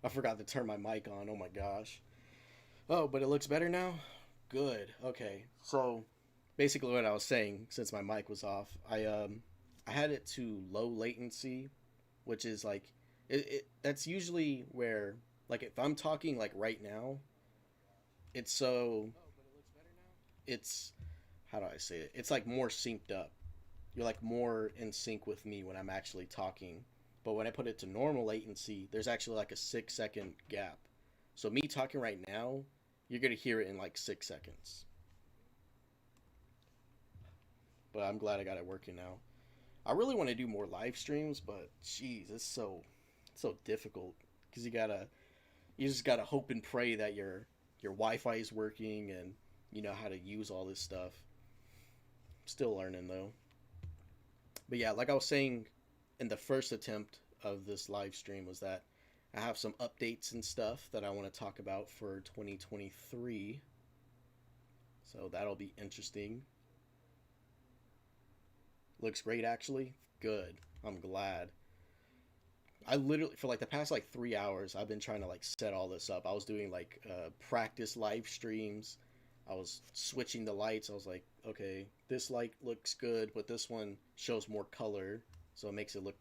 I forgot to turn my mic on. Oh my gosh. Oh, but it looks better now? Good. Okay. So basically what I was saying, since my mic was off, I had it to low latency, which is like that's usually where, like, if I'm talking like right now, it's so it's how do I say it? It's like more synced up. You're like more in sync with me when I'm actually talking. But when I put it to normal latency, there's actually like a 6 second gap. So me talking right now, you're gonna hear it in like 6 seconds. But I'm glad I got it working now. I really want to do more live streams, but jeez, it's so difficult because you just gotta hope and pray that your Wi-Fi is working and you know how to use all this stuff. Still learning though. But yeah, like I was saying in the first attempt of this live stream was that I have some updates and stuff that I want to talk about for 2023. So that'll be interesting. Looks great actually. Good. I'm glad. I literally for like the past like 3 hours I've been trying to like set all this up. I was doing like practice live streams. I was switching the lights. I was like, okay, this light looks good, but this one shows more color, so it makes it look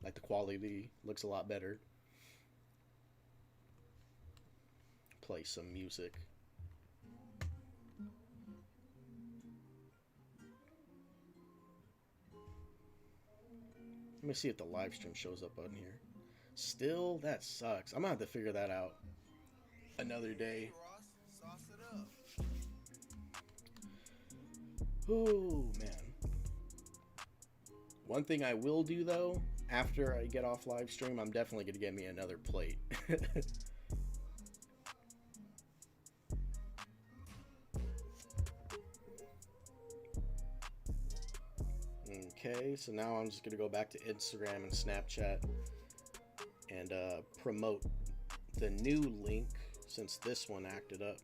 like the quality looks a lot better. Play some music. Let me see if the live stream shows up on here. Still, that sucks. I'm gonna have to figure that out another day. Oh man. One thing I will do though, after I get off live stream, I'm definitely gonna get me another plate. Okay, so now I'm just gonna go back to Instagram and Snapchat and promote the new link since this one acted up.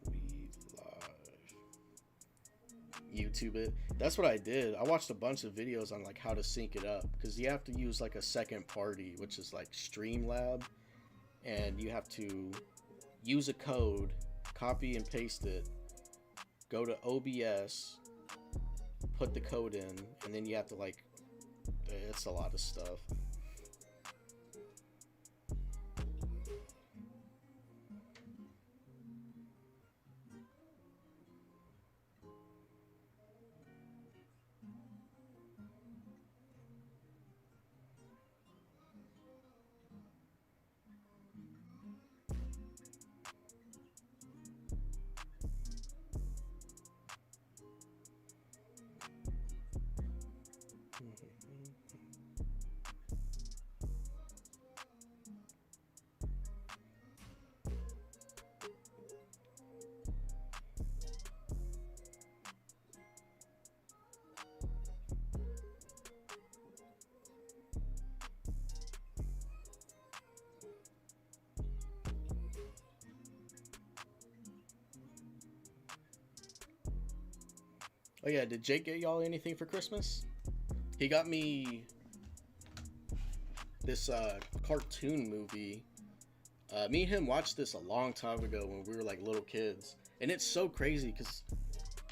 We live. YouTube it. That's what I did. I watched a bunch of videos on like how to sync it up because you have to use like a second party, which is like Streamlab, and you have to use a code, copy and paste it, go to OBS, put the code in, and then you have to like, it's a lot of stuff. Oh yeah, did Jake get y'all anything for Christmas? He got me this cartoon movie. Me and him watched this a long time ago when we were like little kids, and it's so crazy because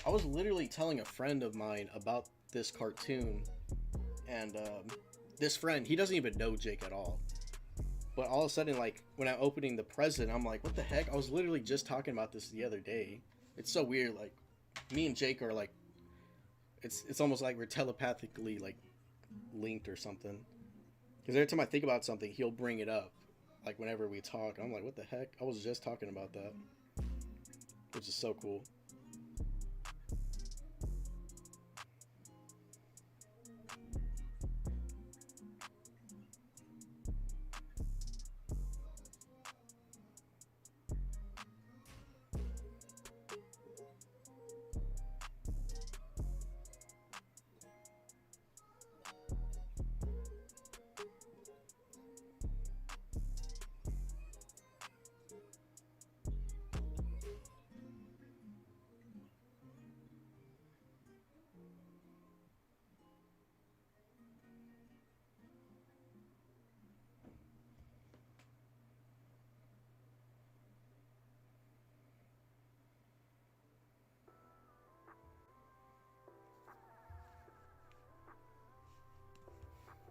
I was literally telling a friend of mine about this cartoon, and this friend, he doesn't even know Jake at all. But all of a sudden, like when I'm opening the present, I'm like, "What the heck?" I was literally just talking about this the other day. It's so weird. Like me and Jake are like, it's almost like we're telepathically like linked or something. Because every time I think about something, he'll bring it up. Like whenever we talk, I'm like, "What the heck?" I was just talking about that, which is so cool.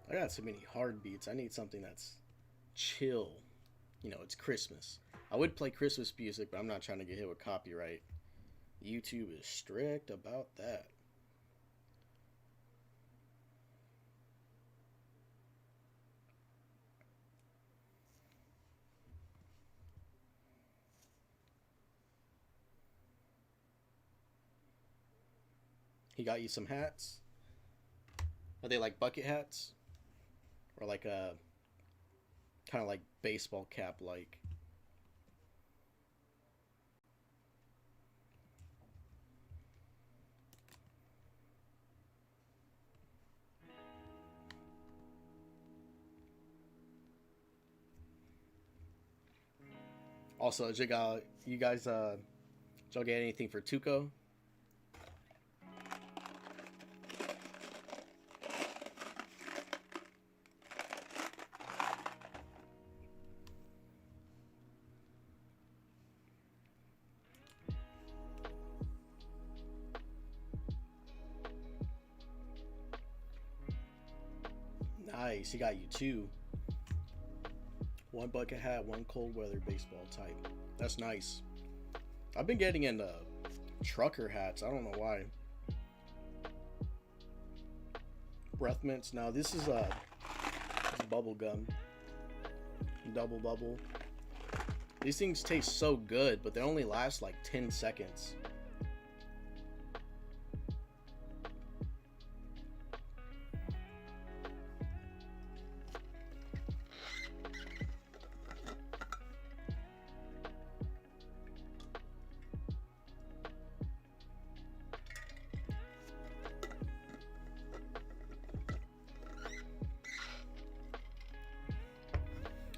I got so many hard beats. I need something that's chill. You know, it's Christmas. I would play Christmas music, but I'm not trying to get hit with copyright. YouTube is strict about that. He got you some hats? Are they like bucket hats? Or like a kind of like baseball cap like? Also, you guys did y'all get anything for Tuco? Nice, he got you two. One bucket hat, one cold weather baseball type. That's nice. I've been getting into trucker hats. I don't know why. Breath mints. Now this is bubble gum. Double bubble. These things taste so good, but they only last like 10 seconds.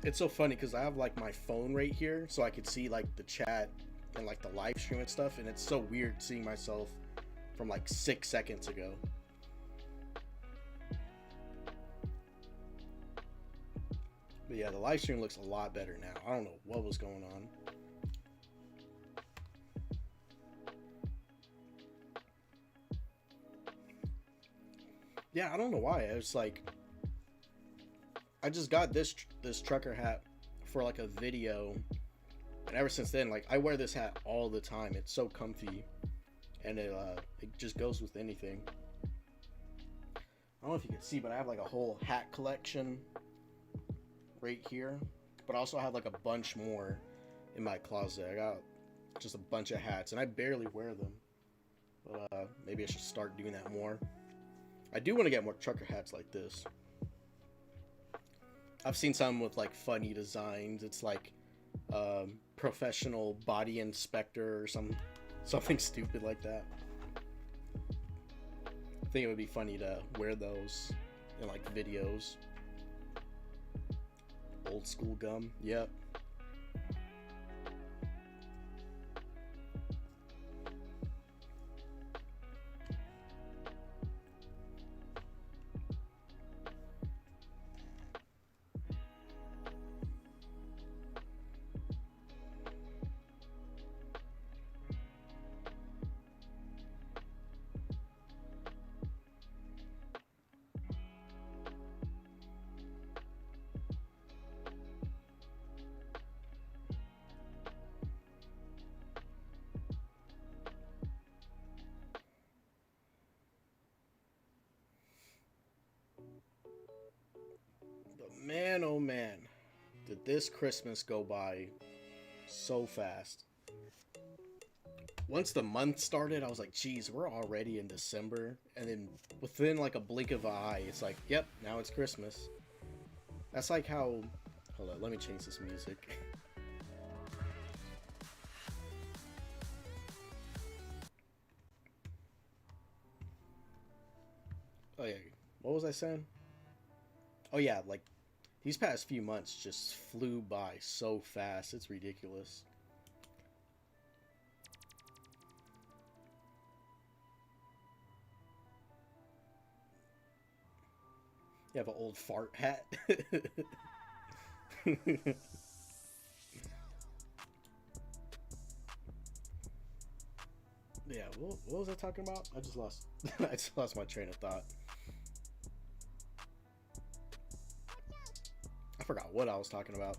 It's so funny because I have like my phone right here so I could see like the chat and like the live stream and stuff, and it's so weird seeing myself from like 6 seconds ago. But yeah, the live stream looks a lot better now. I don't know what was going on. Yeah, I don't know why. It's like I just got this trucker hat for like a video, and ever since then, like I wear this hat all the time. It's so comfy, and it just goes with anything. I don't know if you can see, but I have like a whole hat collection right here. But I also have like a bunch more in my closet. I got just a bunch of hats, and I barely wear them. But maybe I should start doing that more. I do want to get more trucker hats like this. I've seen some with like funny designs. It's like professional body inspector or something stupid like that. I think it would be funny to wear those in like videos. Old school gum. Yep. But man, oh man, did this Christmas go by so fast. Once the month started, I was like, geez, we're already in December. And then within like a blink of an eye, it's like, yep, now it's Christmas. That's like how... Hold on, let me change this music. Oh yeah, what was I saying? Oh yeah, like these past few months just flew by so fast. It's ridiculous. You have an old fart hat. Yeah, what was I talking about? I just lost I just lost my train of thought. forgot what I was talking about.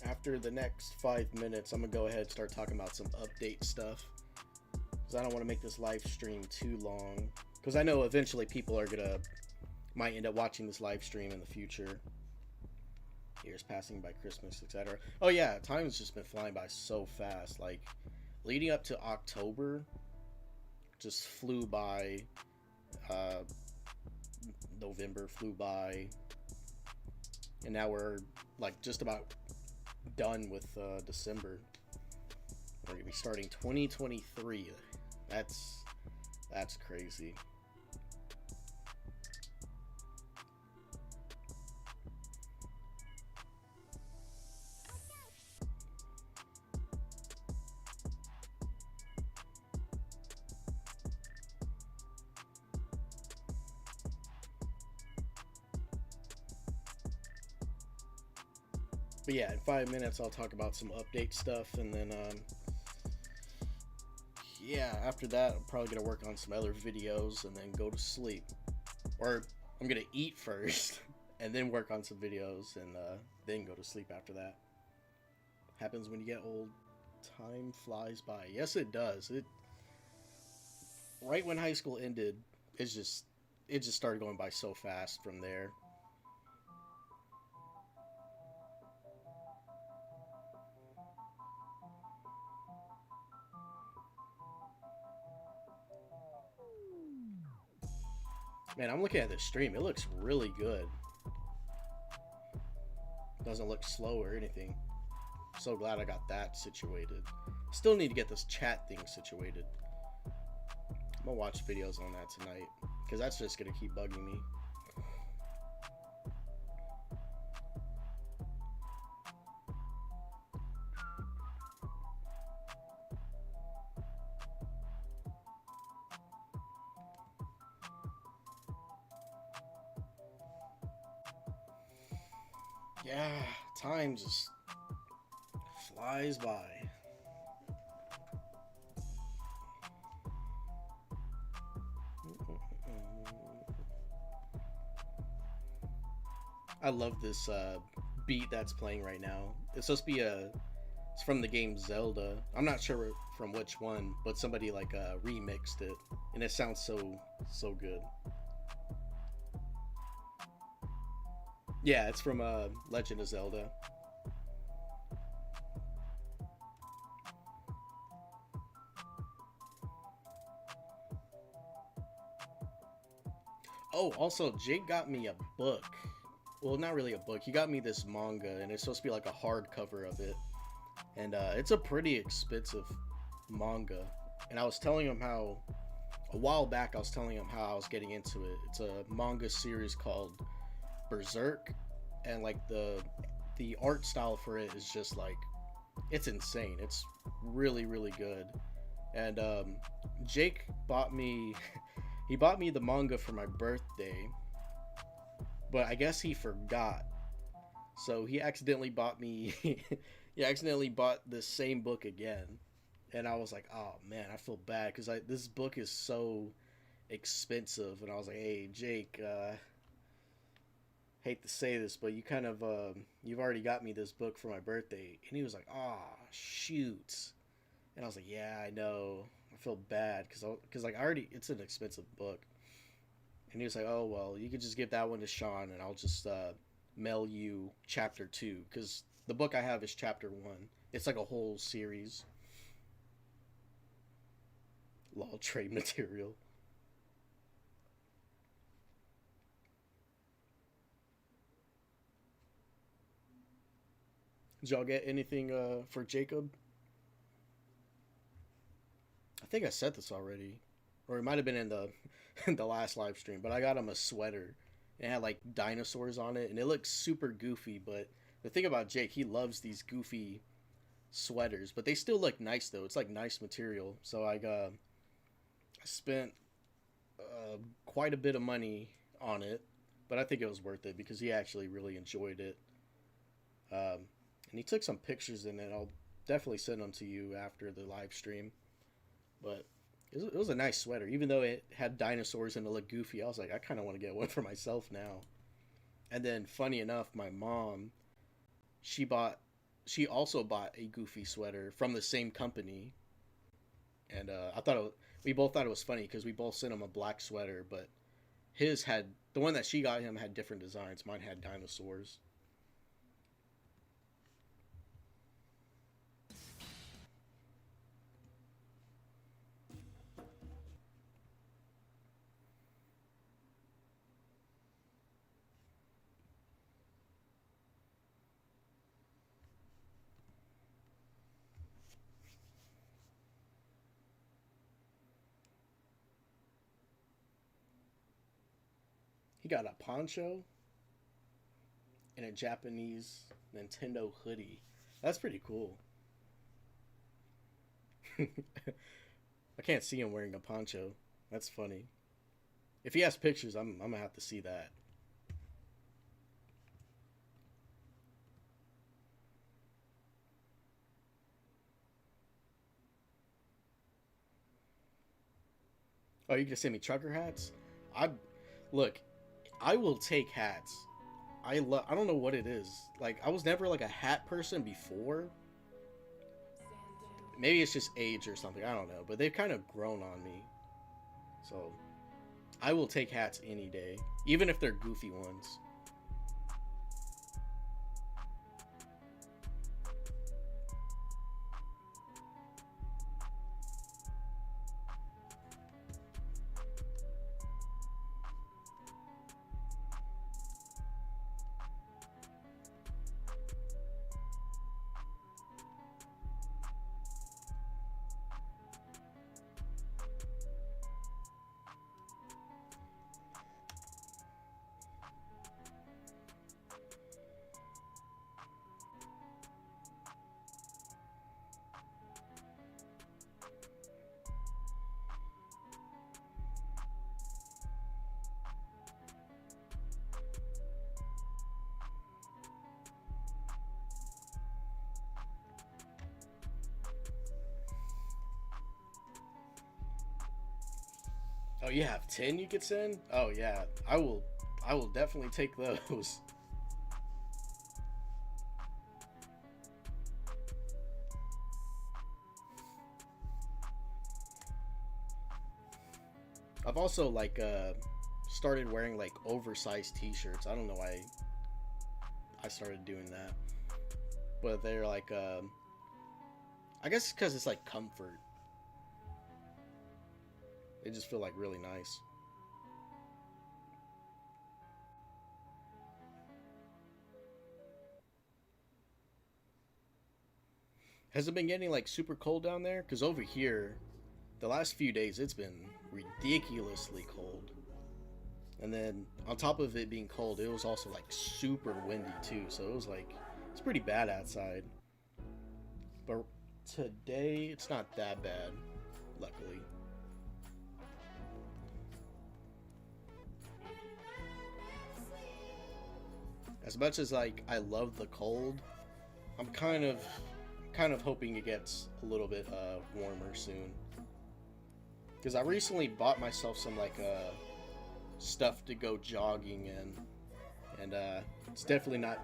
After the next 5 minutes, I'm gonna go ahead and start talking about some update stuff, because I don't want to make this live stream too long, because I know eventually people are gonna might end up watching this live stream in the future. Years passing by, Christmas, etc. Oh yeah, time's just been flying by so fast. Like, leading up to October just flew by. November flew by, and now we're like just about done with December. We're gonna be starting 2023. That's crazy. But yeah, in 5 minutes I'll talk about some update stuff, and then yeah, after that I'm probably gonna work on some other videos and then go to sleep. Or I'm gonna eat first and then work on some videos, and then go to sleep after that. Happens when you get old. Time flies by. Yes, it does. It right when high school ended, it just started going by so fast from there. Man, I'm looking at this stream. It looks really good. Doesn't look slow or anything. So glad I got that situated. Still need to get this chat thing situated. I'm gonna watch videos on that tonight, because that's just gonna keep bugging me. Yeah, time just flies by. I love this beat that's playing right now. It's supposed to be it's from the game Zelda. I'm not sure from which one, but somebody like remixed it, and it sounds so good. Yeah, it's from Legend of Zelda. Oh, also, Jake got me a book. Well, not really a book. He got me this manga, and it's supposed to be like a hardcover of it. And it's a pretty expensive manga. And I was telling him how, a while back, I was telling him how I was getting into it. It's a manga series called Berserk, and like the art style for it is just like, it's insane. It's really good. And Jake bought me he bought me the manga for my birthday, but I guess he forgot, so he accidentally bought me he accidentally bought the same book again. And I was like, oh man, I feel bad, because this book is so expensive. And I was like, hey Jake, hate to say this, but you kind of you've already got me this book for my birthday. And he was like, oh shoot. And I was like, yeah, I know, I feel bad, because like I already, it's an expensive book. And he was like, oh well, you could just give that one to Sean, and I'll just mail you chapter 2, because the book I have is chapter 1. It's like a whole series. Lol, trade material. Did y'all get anything for Jacob? I think I said this already, or it might have been in the in the last live stream. But I got him a sweater. It had like dinosaurs on it, and it looked super goofy. But the thing about Jake, he loves these goofy sweaters, but they still look nice though. It's like nice material. So I spent quite a bit of money on it, but I think it was worth it because he actually really enjoyed it. And he took some pictures in it. I'll definitely send them to you after the live stream. But it was a nice sweater, even though it had dinosaurs and it looked goofy. I was like, I kind of want to get one for myself now. And then, funny enough, my mom, she bought, she also bought a Goofy sweater from the same company, and we both thought it was funny because we both sent him a black sweater, but his had the one that she got him had different designs. Mine had dinosaurs. He got a poncho and a Japanese Nintendo hoodie. That's pretty cool. I can't see him wearing a poncho. That's funny. If he has pictures, I'm gonna have to see that. Oh, you can send me trucker hats. I look. I will take hats. I don't know what it is. Like I was never like a hat person before. Maybe it's just age or something. I don't know. But they've kind of grown on me. So I will take hats any day, even if they're goofy ones. Oh, you have 10 you could send? Oh yeah. I will definitely take those. I've also like started wearing like oversized t-shirts. I don't know why I started doing that. But they're like I guess cuz it's like comfort. They just feel like really nice. Has it been getting like super cold down there? Cuz over here the last few days it's been ridiculously cold. And then on top of it being cold, it was also like super windy too. So it was like it's pretty bad outside. But today it's not that bad, luckily. As much as like I love the cold, I'm kind of hoping it gets a little bit warmer soon. Because I recently bought myself some like stuff to go jogging in, and it's definitely not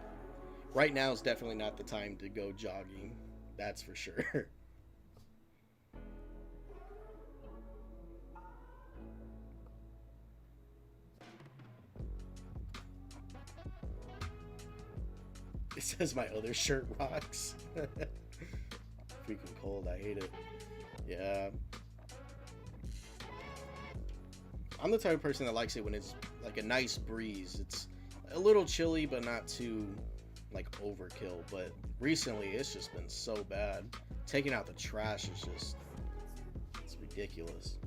right now. Is definitely not the time to go jogging. That's for sure. It says my other shirt rocks. Freaking cold. I hate it. Yeah. I'm the type of person that likes it when it's like a nice breeze. It's a little chilly, but not too like overkill. But recently, it's just been so bad. Taking out the trash is just it's ridiculous.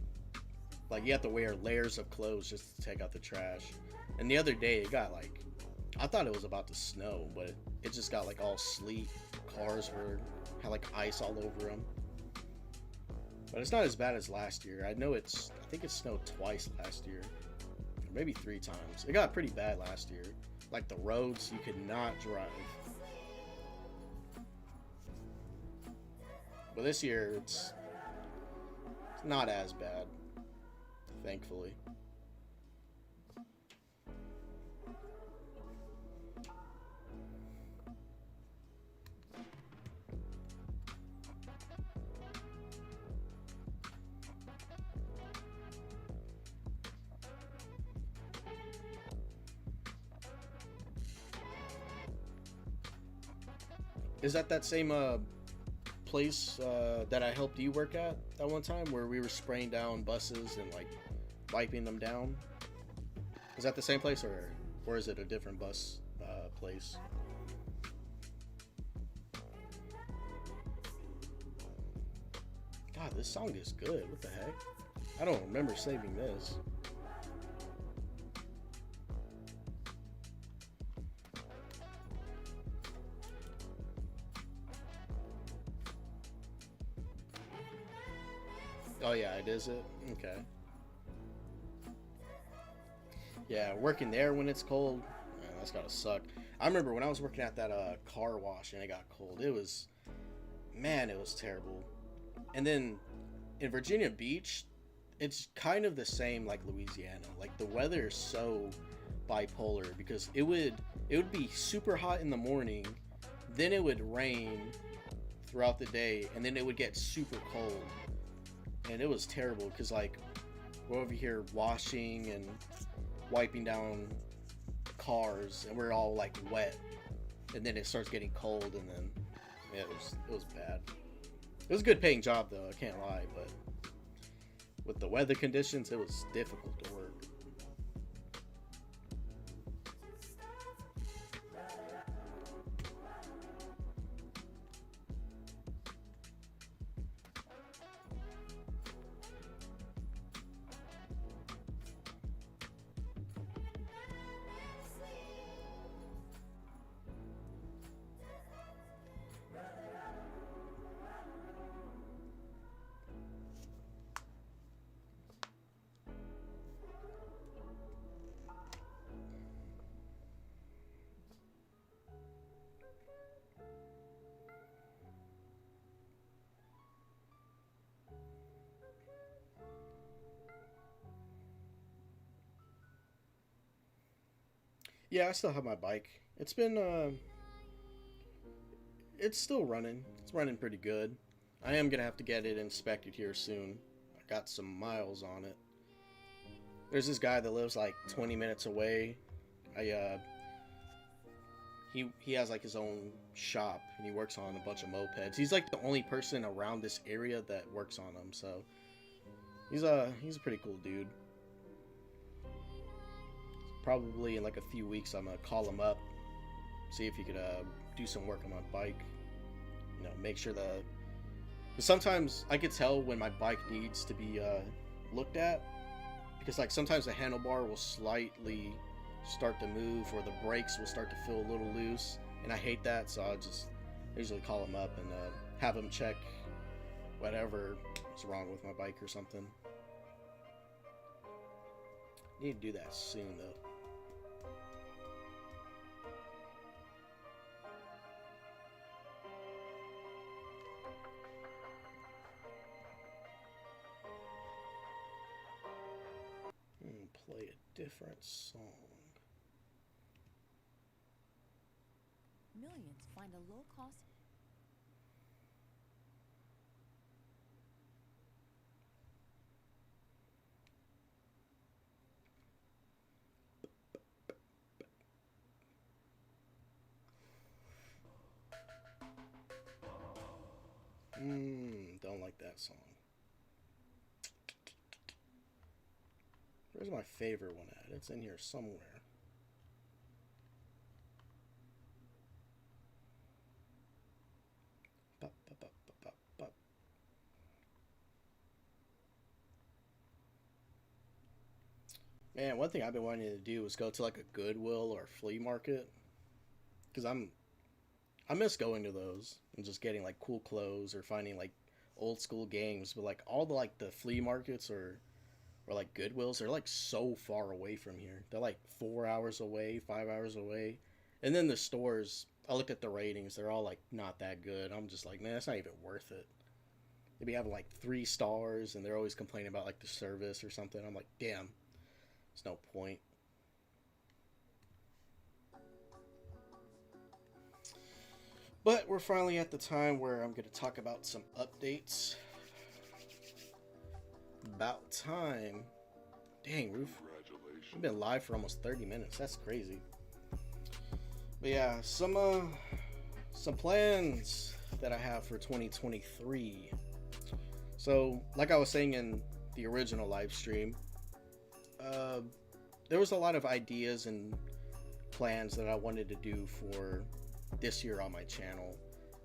Like you have to wear layers of clothes just to take out the trash. And the other day, it got like I thought it was about to snow, but it just got like all sleet. Cars were had like ice all over them. But it's not as bad as last year. I think it snowed twice last year, or maybe 3 times. It got pretty bad last year. Like the roads, you could not drive. But this year, it's not as bad, thankfully. Is that same place that I helped you work at that one time where we were spraying down buses and like wiping them down? Is that the same place, or is it a different bus place? God, this song is good. What the heck? I don't remember saving this. Oh yeah, it is it? Okay. Yeah, working there when it's cold, man, that's gotta suck. I remember when I was working at that car wash and it got cold. It was, man, it was terrible. And then in Virginia Beach, it's kind of the same like Louisiana. Like the weather is so bipolar because it would be super hot in the morning, then it would rain throughout the day, and then it would get super cold. And it was terrible because like we're over here washing and wiping down cars and we're all like wet, and then it starts getting cold, and then yeah, it was bad. It was a good paying job though, I can't lie, but with the weather conditions it was difficult to work. Yeah, I still have my bike. It's still running. It's running pretty good. I am gonna have to get it inspected here soon. I got some miles on it. There's this guy that lives like 20 minutes away. He has like his own shop and he works on a bunch of mopeds. He's like the only person around this area that works on them, so he's a pretty cool dude. Probably in like a few weeks I'm gonna call him up, see if he could do some work on my bike. You know, make sure the, because sometimes I could tell when my bike needs to be looked at, because like sometimes the handlebar will slightly start to move or the brakes will start to feel a little loose, and I hate that, so I just usually call him up and have him check whatever is wrong with my bike or something. Need to do that soon though. Play a different song. Millions find a low cost. Don't like that song. Where's my favorite one at? It's in here somewhere. Bup, bup, bup, bup, bup, bup. Man, one thing I've been wanting to do is go to like a Goodwill or flea market, because I miss going to those and just getting like cool clothes or finding like old school games. But like all the like the flea markets or like Goodwills, they're like so far away from here. They're like 4 hours away, 5 hours away. And then the stores, I looked at the ratings, they're all like not that good. I'm just like, man, it's not even worth it. They be having like 3 stars and they're always complaining about like the service or something. I'm like, damn, there's no point. But we're finally at the time where I'm going to talk about some updates. About time. Dang, Roof. We've been live for almost 30 minutes. That's crazy. But yeah, some plans that I have for 2023. So, like I was saying in the original live stream, there was a lot of ideas and plans that I wanted to do for this year on my channel,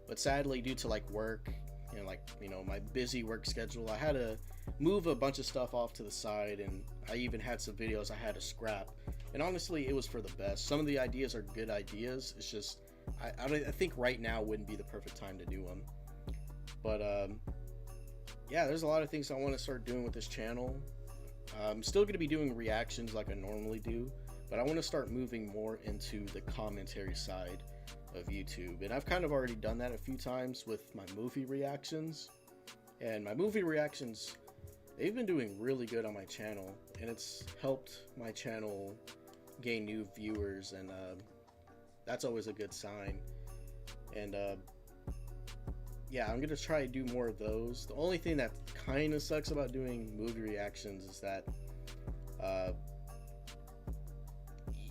but sadly, due to like work and like, you know, my busy work schedule, I had to move a bunch of stuff off to the side, and I even had some videos I had to scrap. And honestly, it was for the best. Some of the ideas are good ideas. It's just I think right now wouldn't be the perfect time to do them. But yeah, there's a lot of things I want to start doing with this channel. I'm still going to be doing reactions like I normally do, but I want to start moving more into the commentary side of YouTube. And I've kind of already done that a few times with my movie reactions. And my movie reactions, they've been doing really good on my channel, and it's helped my channel gain new viewers, and that's always a good sign. And yeah, I'm gonna try to do more of those. The only thing that kind of sucks about doing movie reactions is that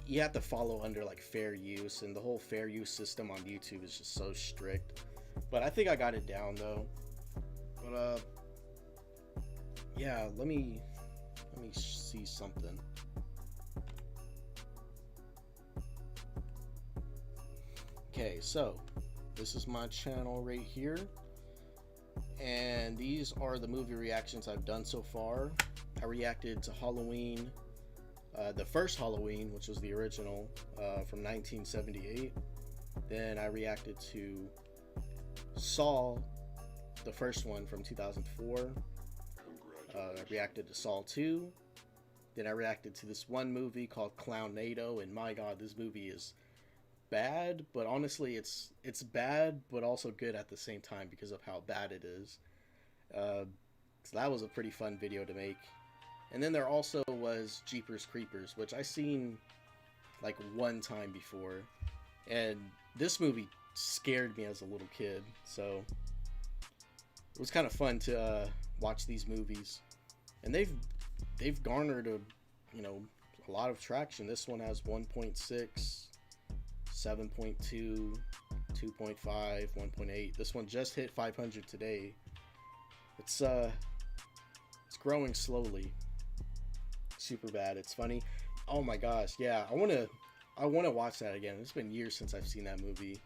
you have to follow under like fair use, and the whole fair use system on YouTube is just so strict. But I think I got it down though. But yeah, let me see something. Okay, so this is my channel right here, and these are the movie reactions I've done so far. I reacted to Halloween, the first Halloween, which was the original from 1978. Then I reacted to Saw, the first one from 2004. I reacted to Saw 2. Then I reacted to this one movie called Clownado, and my god, this movie is bad, but honestly it's bad but also good at the same time because of how bad it is. So that was a pretty fun video to make. And then there also was Jeepers Creepers, which I seen like one time before, and this movie scared me as a little kid, so it was kind of fun to watch these movies. And they've garnered a lot of traction. This one has 1.6, 7.2, 2.5, 1.8. This one just hit 500 today. It's growing slowly. Super bad. It's funny. Oh my gosh, yeah. I wanna watch that again. It's been years since I've seen that movie.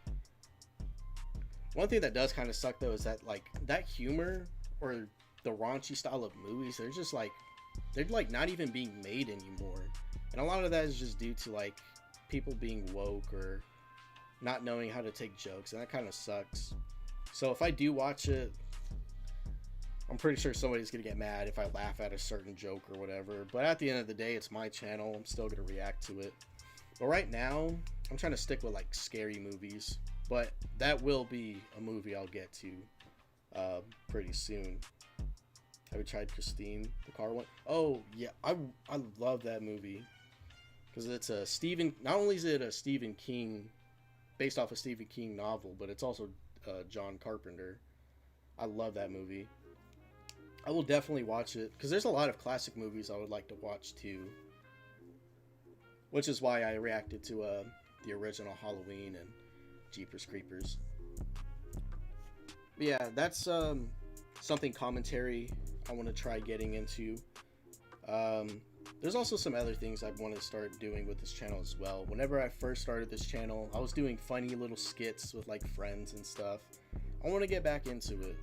One thing that does kind of suck though is that like that humor or the raunchy style of movies, they're like not even being made anymore. And a lot of that is just due to like people being woke or not knowing how to take jokes, and that kind of sucks. So if I do watch it, I'm pretty sure somebody's gonna get mad if I laugh at a certain joke or whatever. But at the end of the day, it's my channel. I'm still gonna react to it. But right now, I'm trying to stick with like scary movies. But that will be a movie I'll get to pretty soon. Have you tried Christine, the car one? Oh yeah, I love that movie because it's a not only is it a Stephen King, based off a Stephen King novel, but it's also John Carpenter. I love that movie. I will definitely watch it because there's a lot of classic movies I would like to watch too, which is why I reacted to the original Halloween and Jeepers Creepers. But yeah, that's something commentary I want to try getting into. There's also some other things I want to start doing with this channel as well. Whenever I first started this channel, I was doing funny little skits with like friends and stuff. I want to get back into it.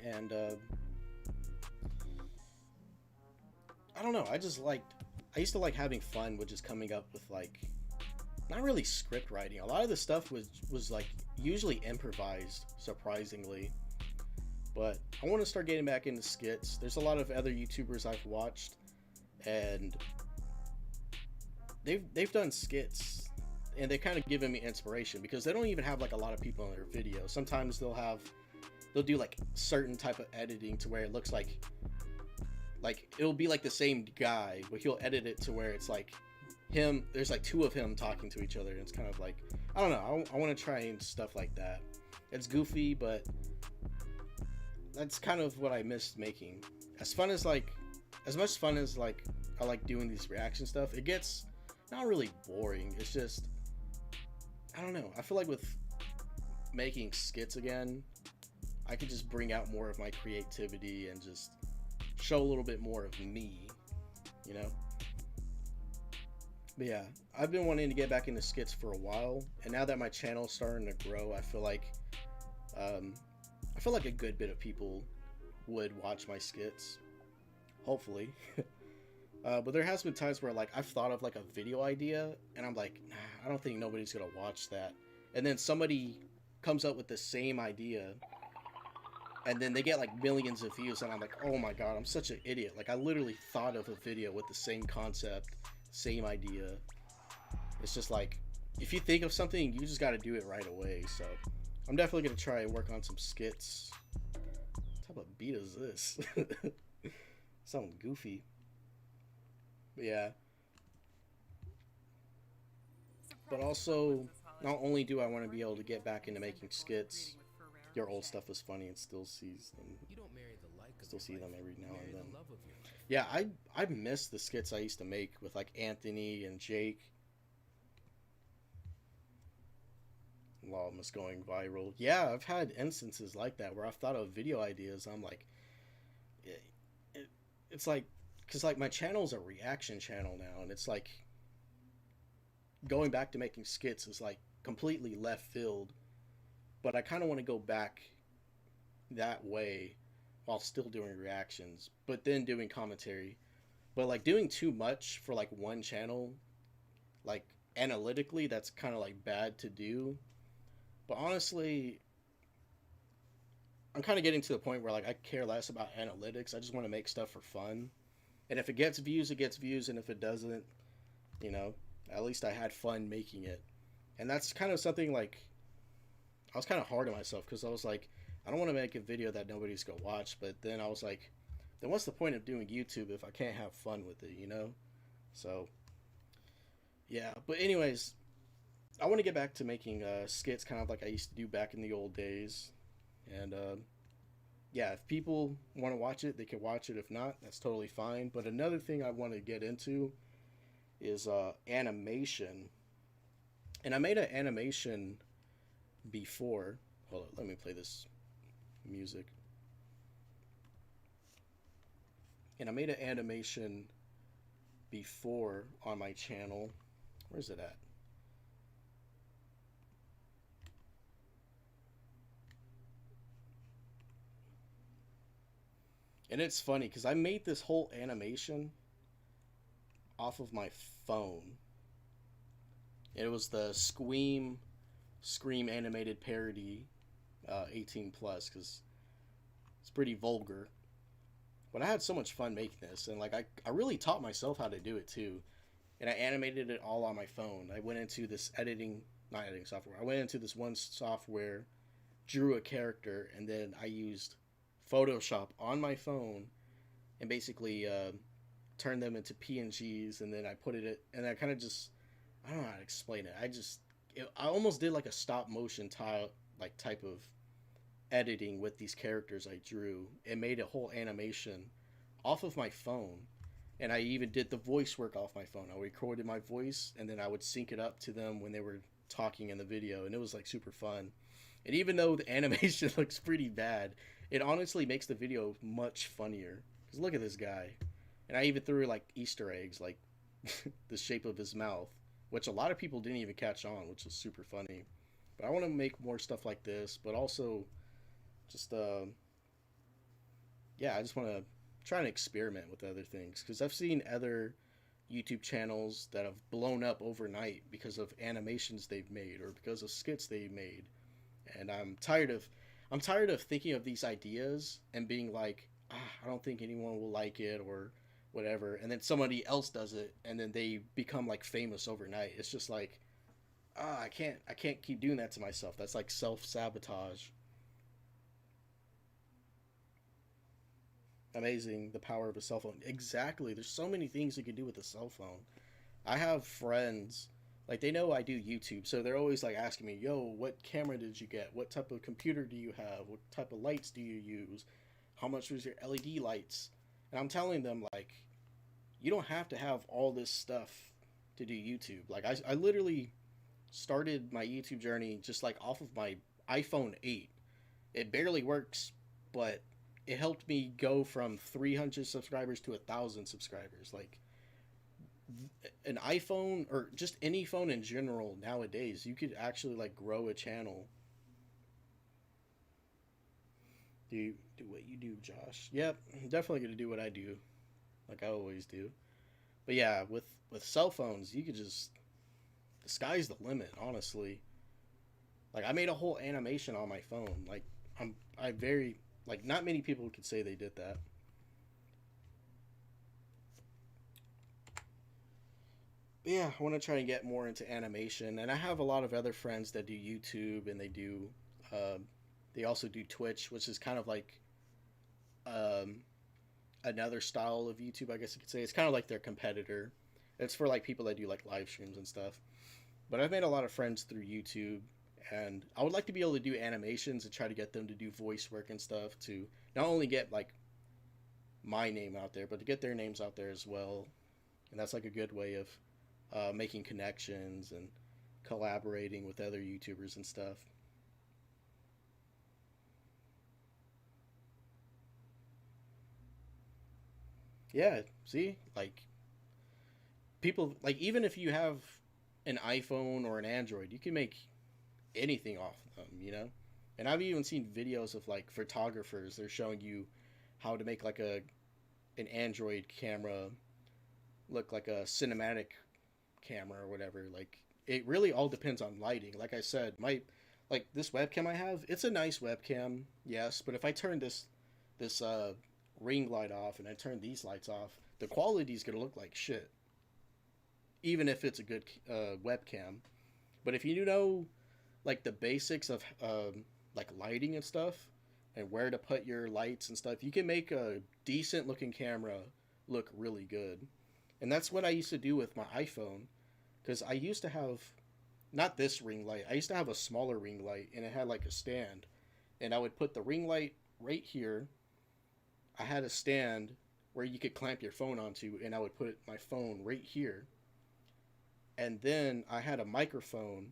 And I don't know, I used to like having fun with just coming up with like not really script writing. A lot of the stuff was like usually improvised, surprisingly. But I want to start getting back into skits. There's a lot of other YouTubers I've watched, and they've done skits, and they kind of given me inspiration because they don't even have like a lot of people in their videos. Sometimes they'll do like certain type of editing to where it looks like it'll be like the same guy, but he'll edit it to where it's like him. There's like two of him talking to each other, and it's kind of like, I don't know. I want to try stuff like that. It's goofy, but that's kind of what I missed making. As fun as like, as much fun as like I like doing these reaction stuff, it gets not really boring. It's just, I don't know. I feel like with making skits again, I could just bring out more of my creativity and just show a little bit more of me, you know? But yeah, I've been wanting to get back into skits for a while, and now that my channel's starting to grow, I feel like a good bit of people would watch my skits, hopefully. But there has been times where like I've thought of like a video idea, and I'm like, nah, I don't think nobody's gonna watch that. And then somebody comes up with the same idea, and then they get like millions of views, and I'm like, oh my god, I'm such an idiot. Like I literally thought of a video with the same concept, same idea. It's just like, if you think of something, you just got to do it right away. So I'm definitely gonna try and work on some skits. What type of beat is this? Sounds goofy. But yeah. But also, not only do I want to be able to get back into making skits, your old stuff is funny and still sees them. Still see them every now and then. Yeah, I miss the skits I used to make with like Anthony and Jake. Lawless going viral. Yeah, I've had instances like that where I've thought of video ideas. I'm like, it's like, because like my channel's a reaction channel now, and it's like going back to making skits is like completely left field. But I kind of want to go back that way while still doing reactions, but then doing commentary. But like doing too much for like one channel, like analytically, that's kind of like bad to do. But honestly, I'm kind of getting to the point where like I care less about analytics. I just want to make stuff for fun. And if it gets views, it gets views. And if it doesn't, you know, at least I had fun making it. And that's kind of something like, I was kind of hard on myself because I was like, I don't want to make a video that nobody's going to watch. But then I was like, then what's the point of doing YouTube if I can't have fun with it, you know? So, yeah. But anyways, I want to get back to making skits kind of like I used to do back in the old days. And yeah, if people want to watch it, they can watch it. If not, that's totally fine. But another thing I want to get into is animation. And I made an animation before. Hold on, let me play this music. And I made an animation before on my channel. Where's it at? And it's funny because I made this whole animation off of my phone. And it was the Scream animated parody, 18 plus, because it's pretty vulgar. But I had so much fun making this, and like I really taught myself how to do it too. And I animated it all on my phone. I went into this not editing software. I went into this one software, drew a character, and then I used Photoshop on my phone and basically turned them into PNGs, and then I put it, and I kind of just, I don't know how to explain it. I almost did like a stop motion type of editing with these characters I drew, and made a whole animation off of my phone. And I even did the voice work off my phone. I recorded my voice, and then I would sync it up to them when they were talking in the video, and it was like super fun. And even though the animation looks pretty bad, it honestly makes the video much funnier. Because look at this guy. And I even threw like Easter eggs, like the shape of his mouth, which a lot of people didn't even catch on, which was super funny. But I want to make more stuff like this, but also just, yeah, I just want to try and experiment with other things. Because I've seen other YouTube channels that have blown up overnight because of animations they've made or because of skits they made. And I'm tired of thinking of these ideas and being like, I don't think anyone will like it or whatever. And then somebody else does it and then they become like famous overnight. It's just like, I can't keep doing that to myself. That's like self-sabotage. Amazing the power of a cell phone. Exactly. There's so many things you can do with a cell phone. I have friends like they know I do YouTube, so they're always like asking me, "Yo, what camera did you get? What type of computer do you have? What type of lights do you use? How much was your LED lights?" And I'm telling them like, you don't have to have all this stuff to do YouTube. Like I literally started my YouTube journey just like off of my iPhone 8. It barely works, but it helped me go from 300 subscribers to 1,000 subscribers. Like an iPhone or just any phone in general nowadays, you could actually like grow a channel. Do what you do, Josh. Yep, I'm definitely gonna do what I do, like I always do. But yeah, with cell phones, you could just the sky's the limit. Honestly, like I made a whole animation on my phone. Like I very like not many people could say they did that. But yeah, I want to try and get more into animation, and I have a lot of other friends that do YouTube, and uh, they also do Twitch, which is kind of like um, another style of YouTube, I guess you could say. It's kind of like their competitor. It's for like people that do like live streams and stuff. But I've made a lot of friends through YouTube, and I would like to be able to do animations and try to get them to do voice work and stuff to not only get like my name out there, but to get their names out there as well. And that's like a good way of making connections and collaborating with other YouTubers and stuff. Yeah, see, like people like even if you have an iPhone or an Android, you can make anything off of them, you know? And I've even seen videos of like photographers, they're showing you how to make like a an Android camera look like a cinematic camera or whatever. Like it really all depends on lighting. Like I said, my like this webcam I have, it's a nice webcam, yes, but if I turn this ring light off and I turn these lights off, the quality is gonna look like shit, even if it's a good webcam. But if you know like the basics of like lighting and stuff and where to put your lights and stuff, you can make a decent looking camera look really good. And that's what I used to do with my iPhone because I used to have not this ring light. I used to have a smaller ring light and it had like a stand. And I would put the ring light right here. I had a stand where you could clamp your phone onto and I would put my phone right here. And then I had a microphone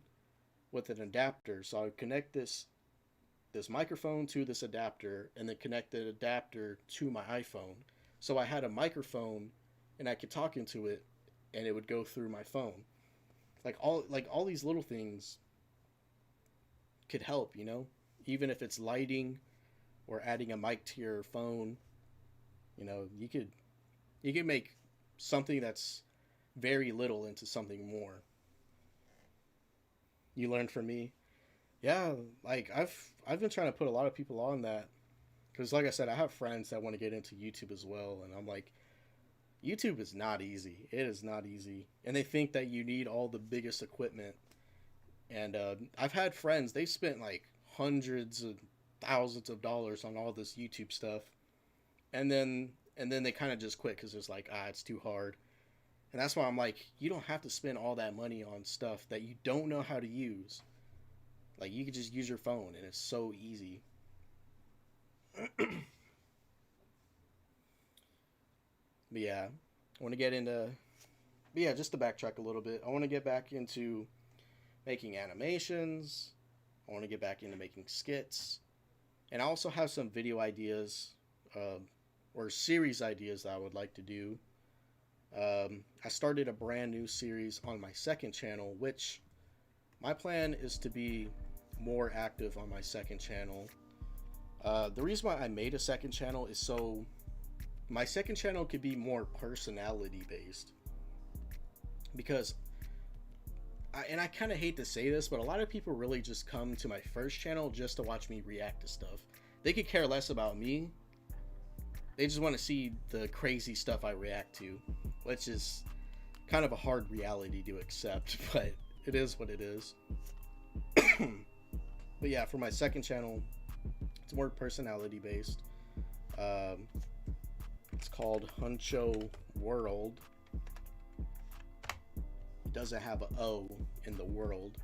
with an adapter. So I would connect this microphone to this adapter and then connect the adapter to my iPhone. So I had a microphone and I could talk into it and it would go through my phone. Like all these little things could help, you know? Even if it's lighting or adding a mic to your phone, you know, you could make something that's very little into something more. You learned from me. Yeah, like I've been trying to put a lot of people on that because like I said, I have friends that want to get into YouTube as well and I'm like YouTube is not easy. It is not easy. And they think that you need all the biggest equipment. And I've had friends, they spent like hundreds of thousands of dollars on all this YouTube stuff. And then they kind of just quit because it's like, it's too hard. And that's why I'm like, you don't have to spend all that money on stuff that you don't know how to use. Like, you could just use your phone and it's so easy. But yeah, I want to get into. But yeah, just to backtrack a little bit, I want to get back into making animations. I want to get back into making skits, and I also have some video ideas, or series ideas that I would like to do. I started a brand new series on my second channel, which my plan is to be more active on my second channel. The reason why I made a second channel is so my second channel could be more personality based. because and I kind of hate to say this, but a lot of people really just come to my first channel just to watch me react to stuff. They could care less about me. They just want to see the crazy stuff I react to, which is kind of a hard reality to accept, but it is what it is. But yeah, for my second channel, it's more personality based. Um, it's called Huncho World. It doesn't have a O in the world.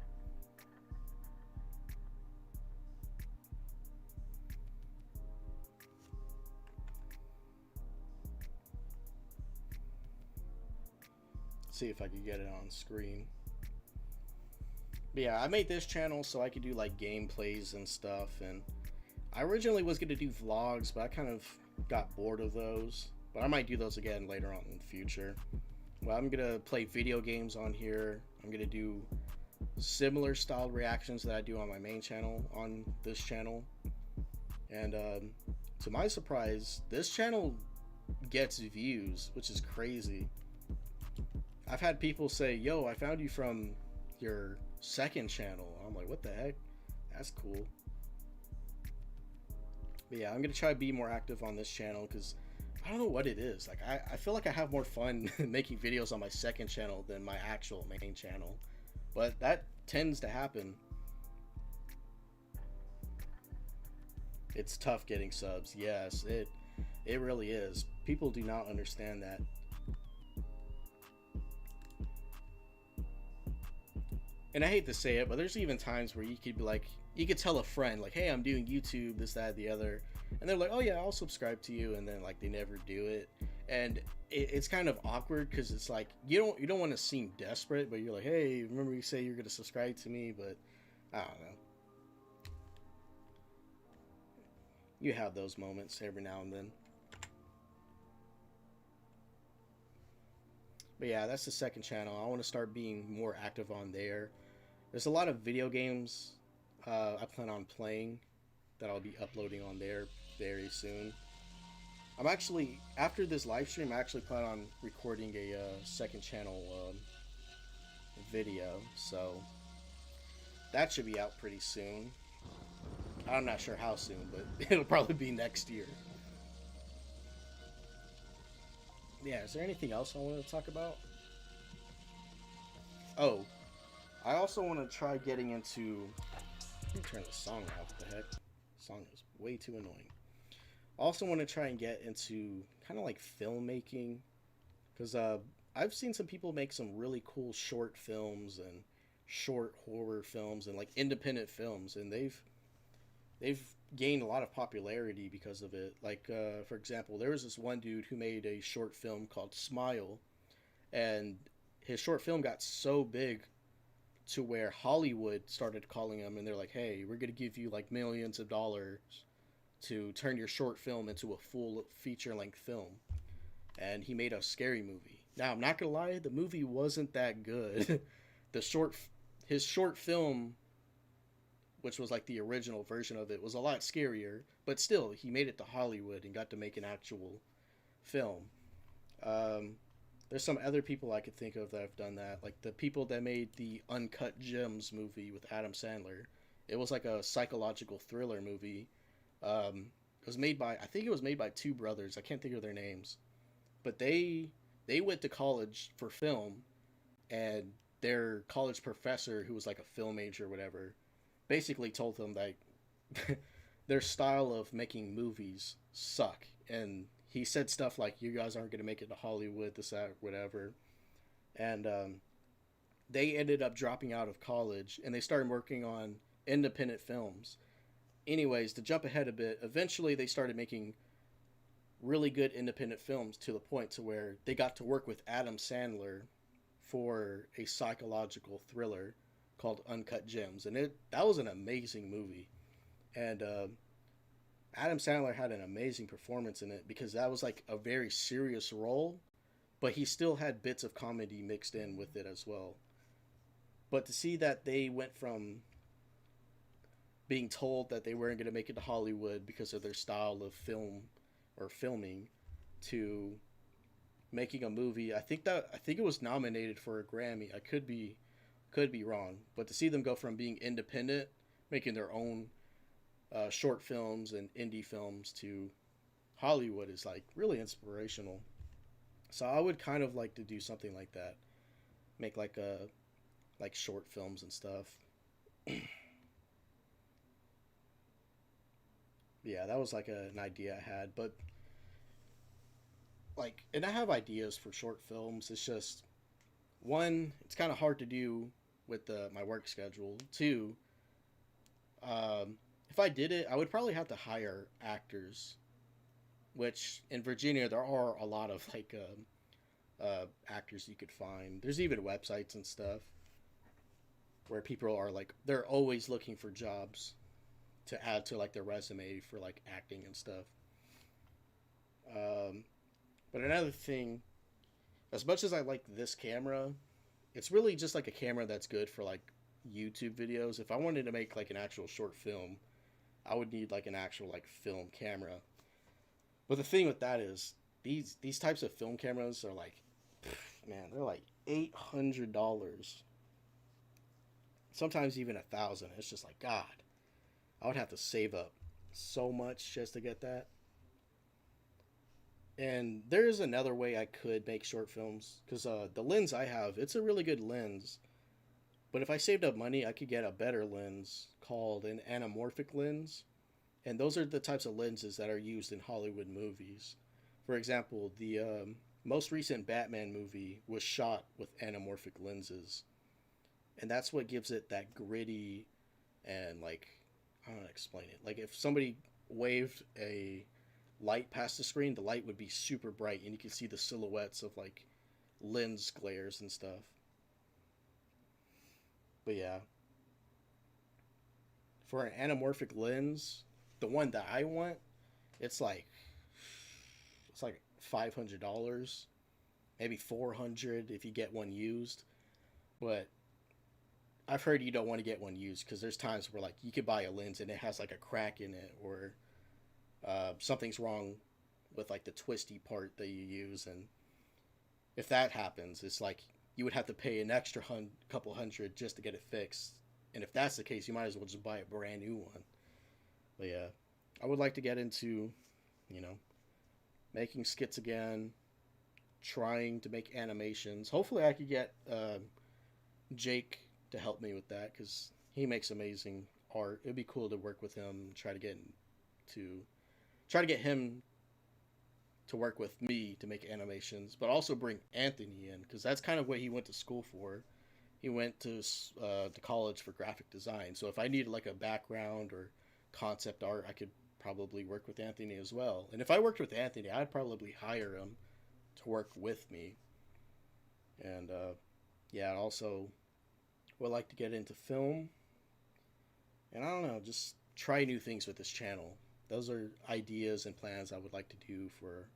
Let's see if I can get it on screen. But yeah, I made this channel so I could do like gameplays and stuff, and I originally was gonna do vlogs, but I kind of got bored of those. But I might do those again later on in the future. Well, I'm gonna play video games on here. I'm gonna do similar styled reactions that I do on my main channel on this channel. And to my surprise, this channel gets views, which is crazy. I've had people say, yo, I found you from your second channel. I'm like, what the heck? That's cool. But yeah, I'm gonna try to be more active on this channel because I don't know what it is. Like, I feel like I have more fun making videos on my second channel than my actual main channel. But that tends to happen. It's tough getting subs. Yes, it really is. People do not understand that. And I hate to say it, but there's even times where you could be like, you could tell a friend like, hey, I'm doing YouTube, this, that, the other, and they're like, oh yeah, I'll subscribe to you, and then like they never do it. And it's kind of awkward because it's like you don't want to seem desperate, but you're like, hey, remember you say you're gonna subscribe to me, but I don't know. You have those moments every now and then. But yeah, that's the second channel. I want to start being more active on there. There's a lot of video games I plan on playing that I'll be uploading on there very soon. I'm actually, after this live stream, I actually plan on recording a second channel video, so that should be out pretty soon. I'm not sure how soon, but it'll probably be next year. Yeah, is there anything else I want to talk about? Oh, I also want to try getting into... Let me turn the song off. What the heck? The song is way too annoying. I also want to try and get into kind of like filmmaking, because I've seen some people make some really cool short films and short horror films and like independent films, and they've gained a lot of popularity because of it. Like for example, there was this one dude who made a short film called Smile, and his short film got so big to where Hollywood started calling him, and they're like, hey, we're gonna give you like millions of dollars to turn your short film into a full feature-length film. And he made a scary movie. Now, I'm not gonna lie, the movie wasn't that good. His short film, which was like the original version of it, was a lot scarier, but still, he made it to Hollywood and got to make an actual film. There's some other people I could think of that have done that, like the people that made the Uncut Gems movie with Adam Sandler. It was like a psychological thriller movie. It was made by, I think it was made by two brothers. I can't think of their names, but they went to college for film, and their college professor, who was like a film major or whatever, basically told them that their style of making movies suck. And he said stuff like, you guys aren't going to make it to Hollywood, this, that, whatever. And they ended up dropping out of college, and they started working on independent films. Anyways, to jump ahead a bit, eventually they started making really good independent films to the point to where they got to work with Adam Sandler for a psychological thriller called Uncut Gems, and that was an amazing movie. And Adam Sandler had an amazing performance in it because that was like a very serious role, but he still had bits of comedy mixed in with it as well. But to see that they went from being told that they weren't going to make it to Hollywood because of their style of film or filming to making a movie. I think it was nominated for a Grammy. I could be wrong, but to see them go from being independent, making their own short films and indie films to Hollywood is like really inspirational. So I would kind of like to do something like that, make like short films and stuff. Yeah, that was like an idea I had, but like, and I have ideas for short films. It's just one, it's kind of hard to do with my work schedule. Two, if I did it, I would probably have to hire actors, which in Virginia there are a lot of like actors you could find. There's even websites and stuff where people are like they're always looking for jobs to add to like their resume for like acting and stuff. Um, but another thing, as much as I like this camera, it's really just like a camera that's good for like YouTube videos. If I wanted to make like an actual short film, I would need like an actual like film camera. But the thing with that is these types of film cameras are like, man, they're like $800, sometimes even 1,000. It's just like God, I would have to save up so much just to get that. And there is another way I could make short films because the lens I have, it's a really good lens. But if I saved up money, I could get a better lens called an anamorphic lens. And those are the types of lenses that are used in Hollywood movies. For example, the most recent Batman movie was shot with anamorphic lenses. And that's what gives it that gritty and like, I don't know how to explain it. Like if somebody waved a light past the screen, the light would be super bright and you can see the silhouettes of like lens glares and stuff. But yeah, for an anamorphic lens, the one that I want, it's like $500, maybe 400 if you get one used. But I've heard you don't want to get one used because there's times where like you could buy a lens and it has like a crack in it or something's wrong with like the twisty part that you use, and if that happens, it's like you would have to pay an extra couple hundred just to get it fixed. And if that's the case, you might as well just buy a brand new one. But yeah, I would like to get into, you know, making skits again, trying to make animations. Hopefully, I could get Jake to help me with that because he makes amazing art. It'd be cool to work with him, to try to get him to work with me to make animations, but also bring Anthony in because that's kind of what he went to school for. He went to college for graphic design. So if I needed like a background or concept art, I could probably work with Anthony as well. And if I worked with Anthony, I'd probably hire him to work with me. And yeah, I also would like to get into film. And I don't know, just try new things with this channel. Those are ideas and plans I would like to do for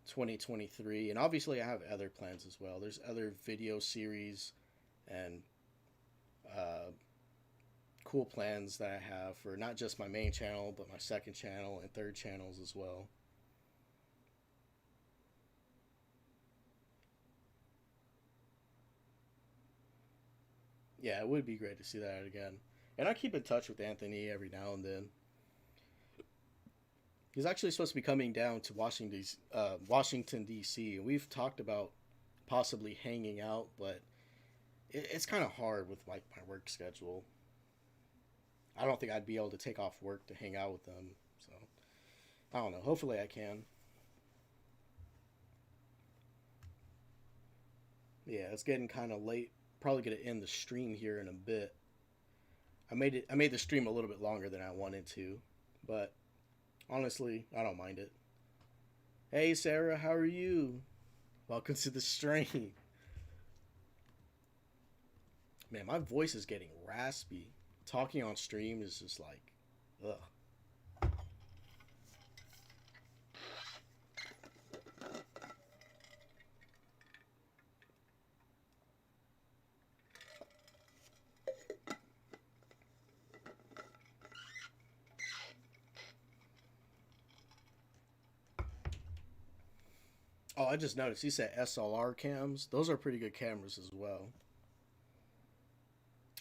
2023. And obviously, I have other plans as well. There's other video series and cool plans that I have for not just my main channel, but my second channel and third channels as well. Yeah, it would be great to see that again. And I keep in touch with Anthony every now and then. He's actually supposed to be coming down to Washington D.C. and we've talked about possibly hanging out, but it's kind of hard with like my work schedule. I don't think I'd be able to take off work to hang out with them. So I don't know. Hopefully I can. Yeah, it's getting kind of late. Probably gonna end the stream here in a bit. I made the stream a little bit longer than I wanted to, but honestly, I don't mind it. Hey Sarah, how are you? Welcome to the stream. Man, my voice is getting raspy. Talking on stream is just like, ugh. Oh, I just noticed he said SLR cams. Those are pretty good cameras as well.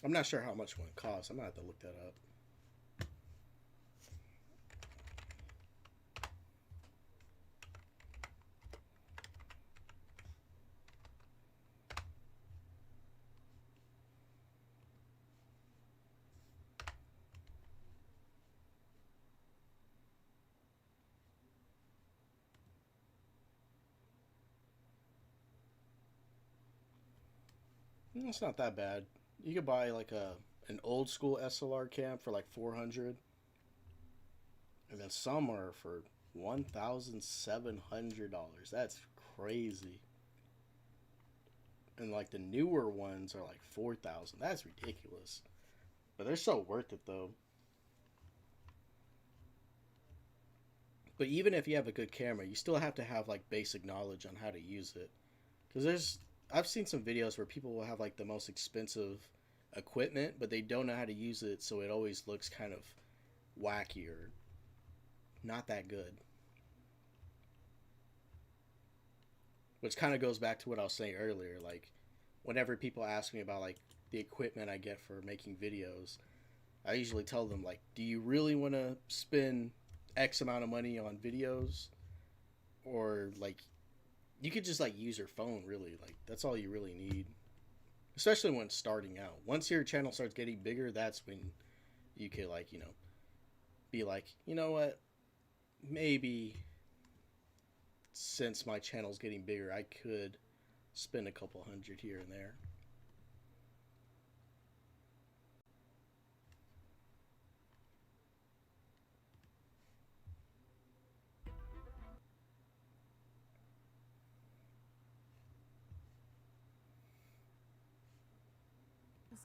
I'm not sure how much one costs. I'm gonna have to look that up. It's not that bad. You could buy like an old school SLR cam for like 400, and then some are for $1,700. That's crazy. And like the newer ones are like 4,000. That's ridiculous. But they're so worth it though. But even if you have a good camera, you still have to have like basic knowledge on how to use it. Because I've seen some videos where people will have like the most expensive equipment, but they don't know how to use it, so it always looks kind of wacky or not that good. Which kind of goes back to what I was saying earlier. Like, whenever people ask me about like the equipment I get for making videos, I usually tell them like, do you really want to spend X amount of money on videos, or like you could just like use your phone, really. Like, that's all you really need, especially when starting out. Once your channel starts getting bigger, that's when you could like, be like, you know what, maybe since my channel's getting bigger, I could spend a couple hundred here and there.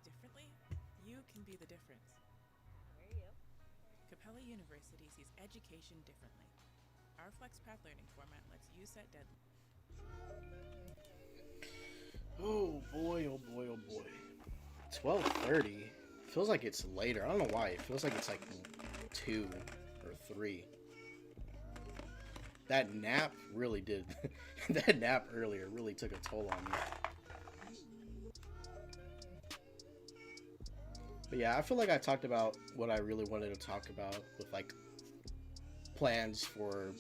Differently, you can be the difference. Where are you? Capella University sees education differently. Our FlexPath learning format lets you set deadlines. Oh boy, oh boy, oh boy. 12:30. Feels like it's later. I don't know why. It feels like it's like 2 or 3. That nap really did. That nap earlier really took a toll on me. But yeah, I feel like I talked about what I really wanted to talk about with like plans for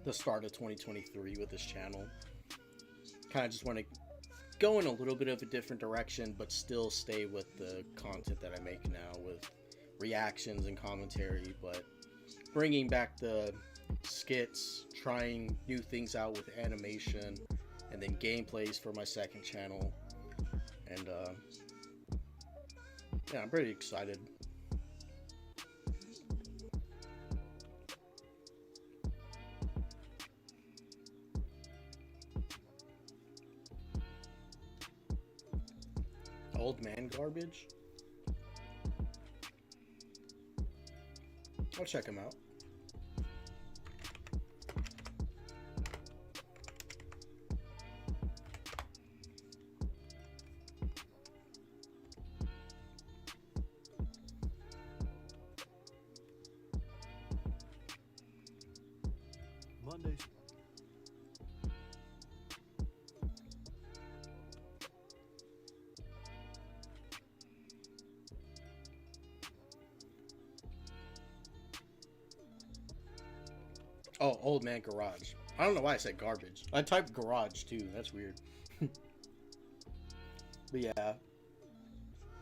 the start of 2023 with this channel. Kind of just want to go in a little bit of a different direction, but still stay with the content that I make now with reactions and commentary, but bringing back the skits, trying new things out with animation, and then gameplays for my second channel. And yeah, I'm pretty excited. Old man garbage? I'll check him out. Mondays. Oh, old man garage. I don't know why I said garbage. I typed garage too. That's weird. But yeah,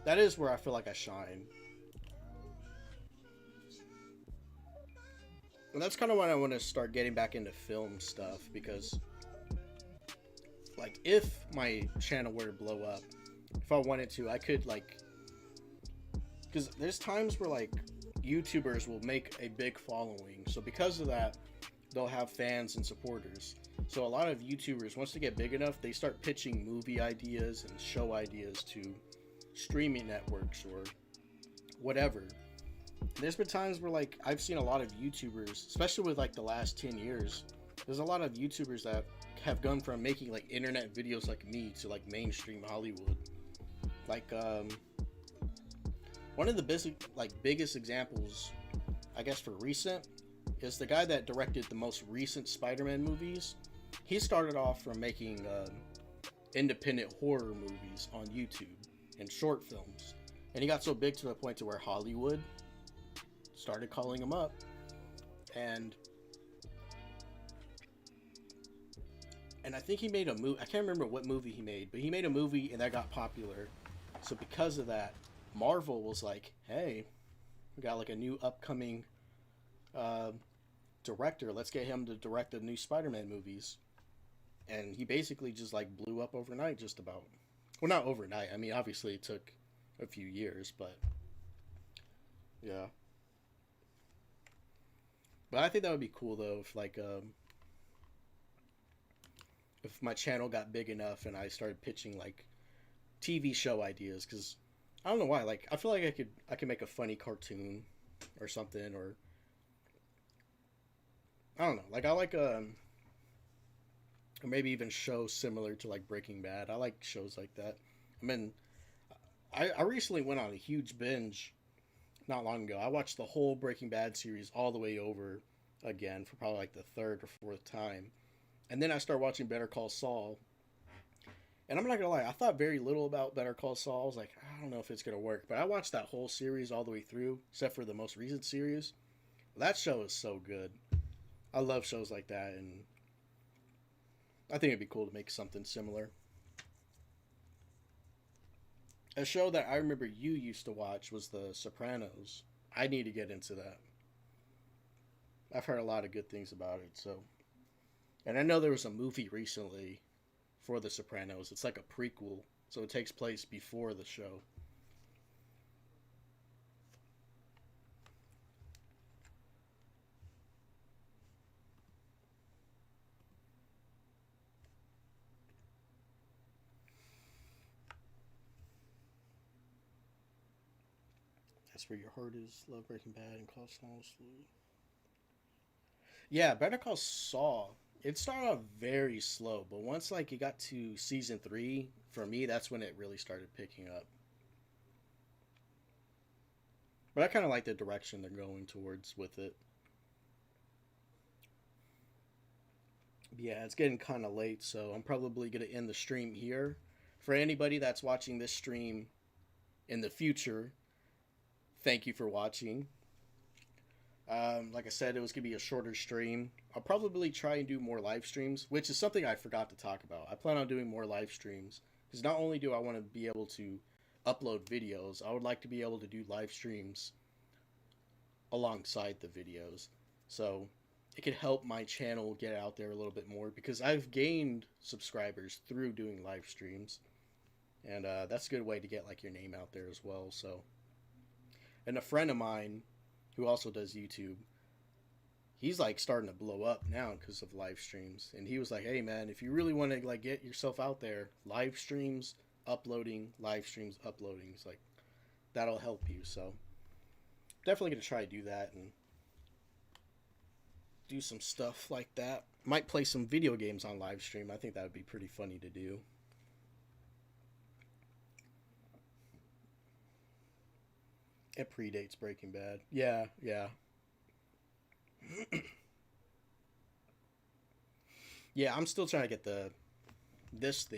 that is where I feel like I shine. And that's kind of when I want to start getting back into film stuff, because like if my channel were to blow up, if I wanted to, I could like, because there's times where like YouTubers will make a big following, so because of that they'll have fans and supporters. So a lot of YouTubers, once they get big enough, they start pitching movie ideas and show ideas to streaming networks or whatever. There's been times where like I've seen a lot of YouTubers, especially with like the last 10 years, there's a lot of YouTubers that have gone from making like internet videos like me to like mainstream Hollywood. Like one of the biggest examples, I guess, for recent is the guy that directed the most recent Spider-Man movies. he started off from making independent horror movies on YouTube and short films, and he got so big to the point to where Hollywood started calling him up, and I think he made a movie. I can't remember what movie he made, but he made a movie and that got popular. So because of that, Marvel was like, "Hey, we got like a new upcoming director. Let's get him to direct the new Spider-Man movies." And he basically just like blew up overnight, just about. Well, not overnight. I mean, obviously it took a few years, but yeah. But I think that would be cool though if my channel got big enough and I started pitching like TV show ideas, because I don't know why. Like I feel like I could make a funny cartoon or something, or I don't know. Like I like or maybe even shows similar to like Breaking Bad. I like shows like that. I mean, I recently went on a huge binge not long ago. I watched the whole Breaking Bad series all the way over again for probably like the third or fourth time. And then I started watching Better Call Saul. And I'm not going to lie, I thought very little about Better Call Saul. I was like, I don't know if it's going to work. But I watched that whole series all the way through, except for the most recent series. That show is so good. I love shows like that, and I think it'd be cool to make something similar. A show that I remember you used to watch was The Sopranos. I need to get into that. I've heard a lot of good things about it, so. And I know there was a movie recently for The Sopranos. It's like a prequel, so it takes place before the show. That's where your heart is. Love Breaking Bad and Call Saul. Yeah, Better Call Saul. It started off very slow, but once like it got to season 3, for me, that's when it really started picking up. But I kind of like the direction they're going towards with it. Yeah, it's getting kind of late, so I'm probably going to end the stream here. For anybody that's watching this stream in the future, thank you for watching. Like I said, it was going to be a shorter stream. I'll probably try and do more live streams, which is something I forgot to talk about. I plan on doing more live streams because not only do I want to be able to upload videos, I would like to be able to do live streams alongside the videos. So it could help my channel get out there a little bit more because I've gained subscribers through doing live streams. And that's a good way to get like your name out there as well. So, and a friend of mine who also does YouTube, he's like starting to blow up now because of live streams. And he was like, "Hey man, if you really want to like get yourself out there, live streams, uploading, live streams, uploading, it's like that'll help you." So definitely gonna try to do that and do some stuff like that. Might play some video games on live stream. I think that would be pretty funny to do. It predates Breaking Bad. Yeah, yeah. Yeah, I'm still trying to get this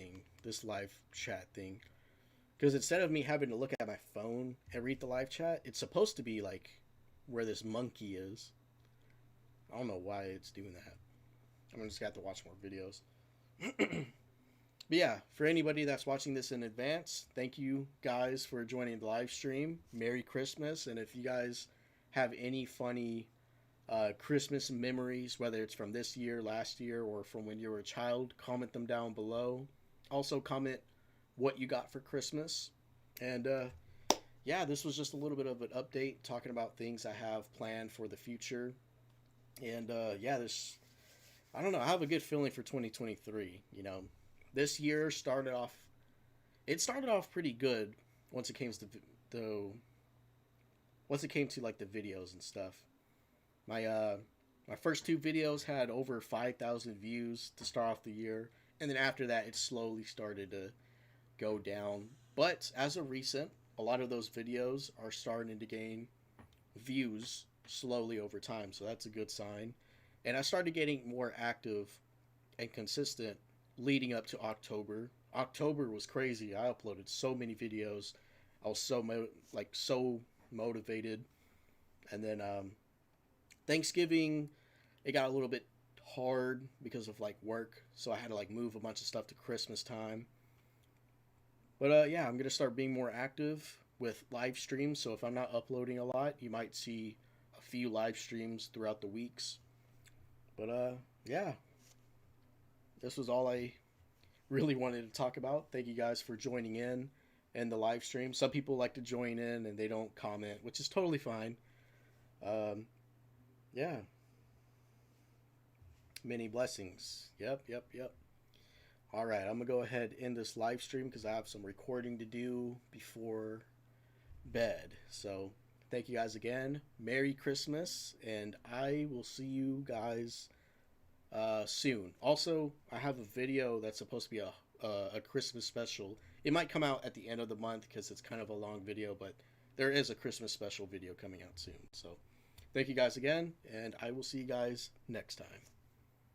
live chat thing. Because instead of me having to look at my phone and read the live chat, it's supposed to be like where this monkey is. I don't know why it's doing that. I'm just going to have to watch more videos. But yeah, for anybody that's watching this in advance, thank you guys for joining the live stream. Merry Christmas. And if you guys have any funny Christmas memories, whether it's from this year, last year, or from when you were a child, comment them down below. Also comment what you got for Christmas. And yeah, this was just a little bit of an update talking about things I have planned for the future. And yeah, I don't know, I have a good feeling for 2023, you know. This year started off pretty good once it came to like the videos and stuff. My first 2 videos had over 5,000 views to start off the year, and then after that it slowly started to go down. But as of recent, a lot of those videos are starting to gain views slowly over time, so that's a good sign. And I started getting more active and consistent leading up to October. October was crazy. I uploaded so many videos. I was so motivated. And then Thanksgiving, it got a little bit hard because of like work, so I had to like move a bunch of stuff to Christmas time. But yeah, I'm gonna start being more active with live streams. So if I'm not uploading a lot, you might see a few live streams throughout the weeks. But yeah, this was all I really wanted to talk about. Thank you guys for joining in the live stream. Some people like to join in and they don't comment, which is totally fine. Um, yeah, many blessings. Yep, yep, yep. All right, I'm gonna go ahead and end this live stream because I have some recording to do before bed. So thank you guys again. Merry Christmas, and I will see you guys soon. Also, I have a video that's supposed to be a Christmas special. It might come out at the end of the month because it's kind of a long video, but there is a Christmas special video coming out soon. So thank you guys again, and I will see you guys next time.